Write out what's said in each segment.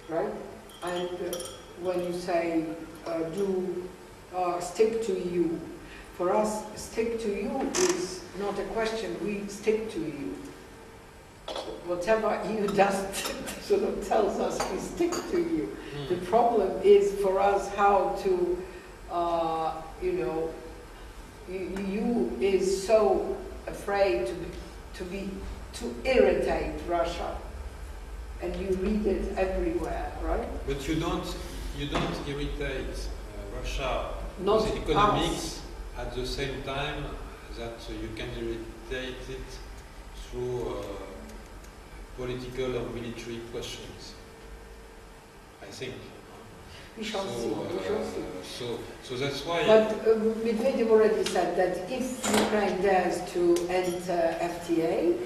right? And when you say stick to EU, for us, stick to EU is not a question. We stick to EU. Whatever EU does sort of tells us we stick to EU. The problem is for us how to, EU is so afraid to irritate Russia, and you read it everywhere, right? But you don't irritate Russia Not with economics us. at the same time that you can irritate it through political or military questions, I think. We shall see. We shall see. So that's why. But Medvedev already said that if Ukraine dares to enter FTA,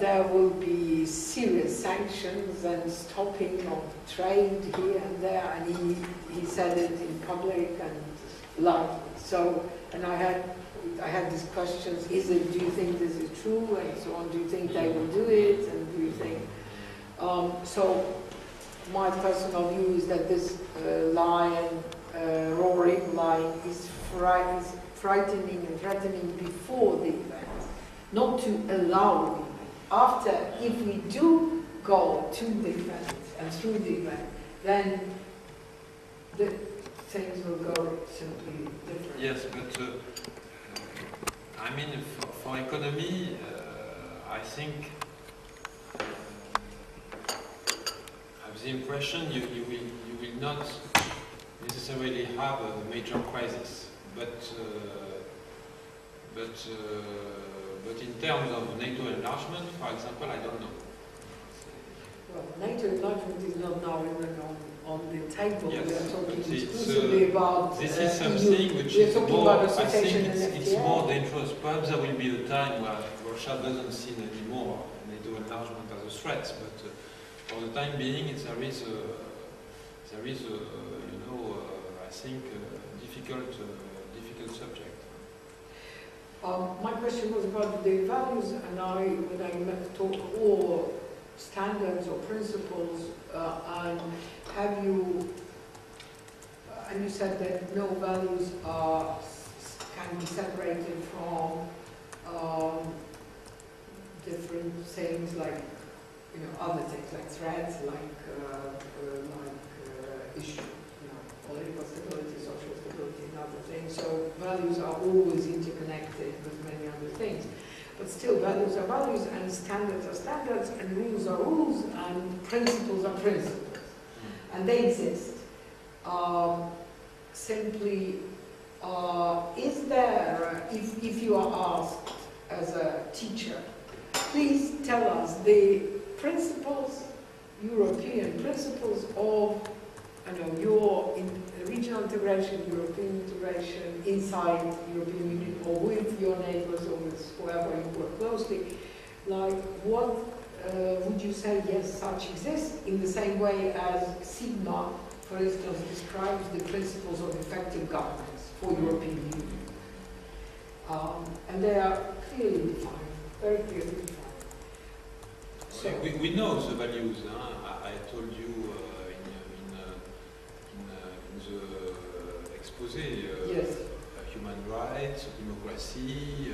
there will be serious sanctions and stopping of trade here and there, and he said it in public and loudly. So, and I had these questions: do you think this is true, and so on? Do you think they will do it, and do you think? So, my personal view is that this roaring lion is frightening and threatening before the event, not to allow the event. After, if we do go to the event and through the event, then the things will go simply different. Yes, but I mean, for economy, I think I have the impression you will not necessarily have a major crisis, but in terms of NATO enlargement, for example, I don't know. Well, NATO enlargement is not now even on the table. Yes, we are talking it's, exclusively about this is something which is more, I think it's more dangerous. Perhaps there will be a time where Russia doesn't see anymore NATO enlargement as a threat, but for the time being, there is I think, difficult subject. My question was about the values, and when I talk or standards or principles, and have you, and you said that no values can be separated from different things like, other things like threats, like issues, political stability, social stability, and other things. So values are always interconnected with many other things. But still, values are values, and standards are standards, and rules are rules, and principles are principles. And they exist. Simply, is there, if you are asked as a teacher, please tell us the principles, European principles of your regional integration, European integration inside European Union, or with your neighbors, or with whoever you work closely. Like, what would you say, yes, such exists, in the same way as Sigma, for instance, describes the principles of effective governance for European Union. And they are clearly defined, very clearly defined. So, we know the values. I told you in the expose, yes. Human rights, democracy,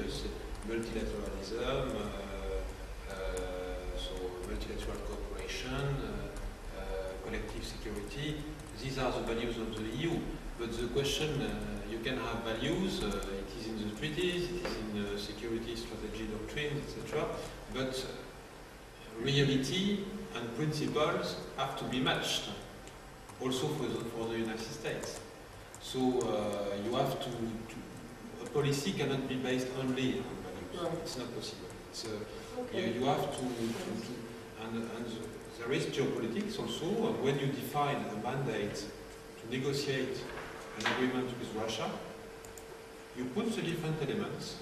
multilateralism, so multilateral cooperation, collective security. These are the values of the EU. But the question, you can have values, it is in the treaties, it is in the security strategy doctrines, etc. But reality and principles have to be matched, also for the United States. So you have to a policy cannot be based only on values. Right. It's not possible. It's, Okay. you have to and there is geopolitics also. And when you define a mandate to negotiate an agreement with Russia, you put the different elements,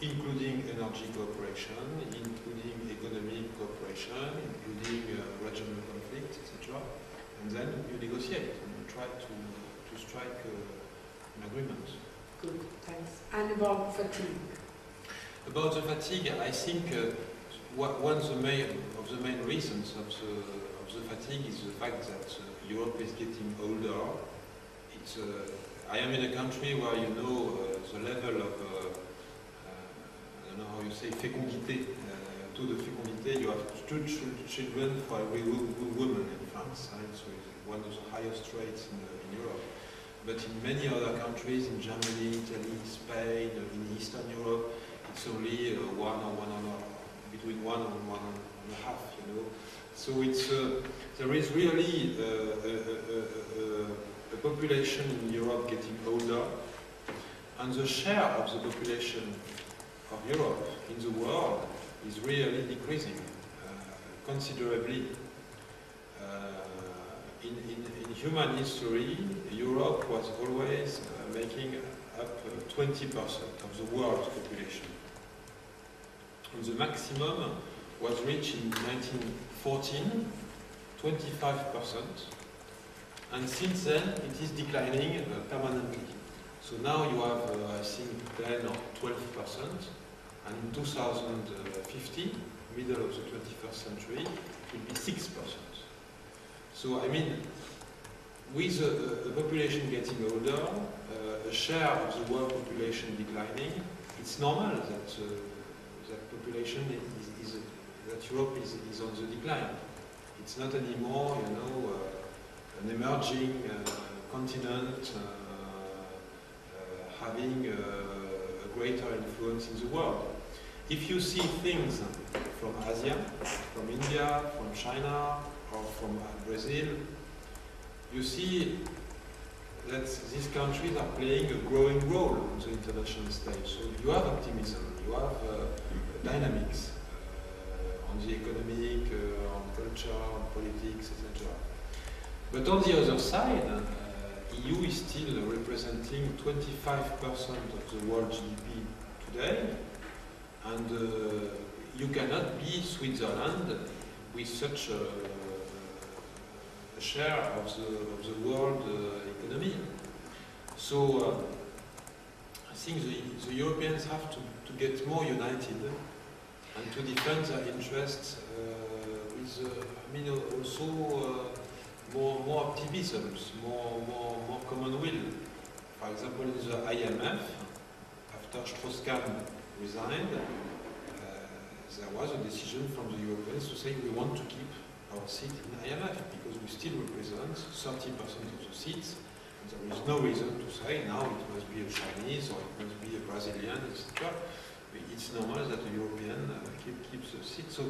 including energy cooperation, including economic cooperation, including regional conflict, etc. And then you negotiate and you try to strike an agreement. Good, thanks. And about fatigue? About the fatigue, I think one of the main reasons of the fatigue is the fact that Europe is getting older. It's, I am in a country where you know the level of, I don't know how you say, fécondité, taux de fécondité. You have 2 children for every woman in France, right? So it's one of the highest rates in Europe. But in many other countries, in Germany, Italy, Spain, in Eastern Europe, it's only between 1 and 1.5, you know. So it's, there is really a population in Europe getting older, and the share of the population of Europe in the world is really decreasing considerably. In human history, Europe was always making up 20% of the world's population. And the maximum was reached in 1914, 25%, and since then it is declining permanently. So now you have, I think, 10 or 12%, and in 2050, middle of the 21st century, it will be 6%. So, I mean, with a population getting older, a share of the world population declining, it's normal that that population that Europe is on the decline. It's not anymore, you know, an emerging continent having a greater influence in the world. If you see things from Asia, from India, from China, or from Brazil, you see that these countries are playing a growing role on the international stage. So you have optimism, you have dynamics on the economic, on culture, on politics, etc. But on the other side, EU is still representing 25% of the world GDP today, and you cannot be Switzerland with such a share of the world economy. So I think the Europeans have to get more united and to defend their interests with, I mean, also more optimism, more common will. For example, in the IMF, after Strauss-Kahn resigned, there was a decision from the Europeans to say we want to keep our seat in IMF because we still represent 30% of the seats. And there is no reason to say now it must be a Chinese or it must be a Brazilian, etc. It's normal that a European keeps the seat. So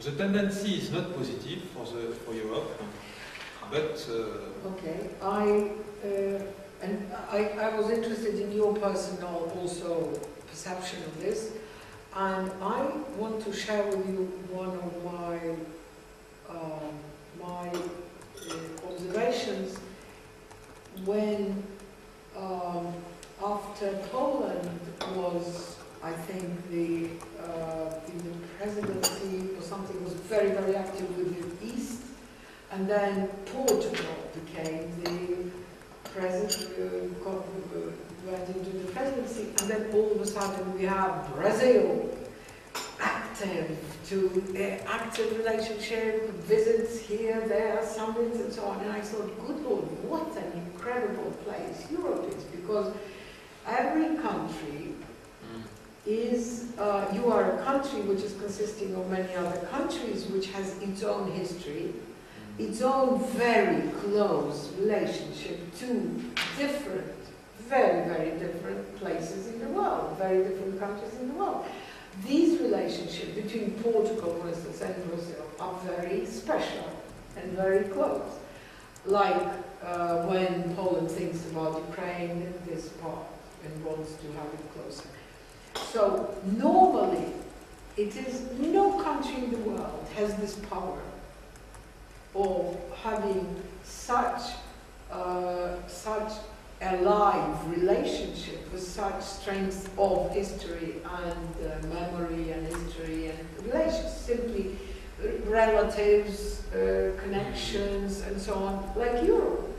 the tendency is not positive for Europe, but okay. I was interested in your personal also perception of this. And I want to share with you one of my observations when after Poland was, I think, the presidency or something was very, very active with the East, and then Portugal became the president, went into the presidency, and then all of a sudden we have Brazil active relationship, visits here, there, summits and so on. And I thought, good Lord, what an incredible place Europe is, because every country is, you are a country which is consisting of many other countries, which has its own history, its own very close relationship to different, very, very different places in the world, very different countries in the world. These relationships between Portugal, for instance, and Brazil are very special and very close. Like when Poland thinks about Ukraine, this part, and wants to have it closer. So normally, it is no country in the world has this power of having such a live relationship with such strength of history and memory and history and relations, simply relatives, connections and so on, like Europe.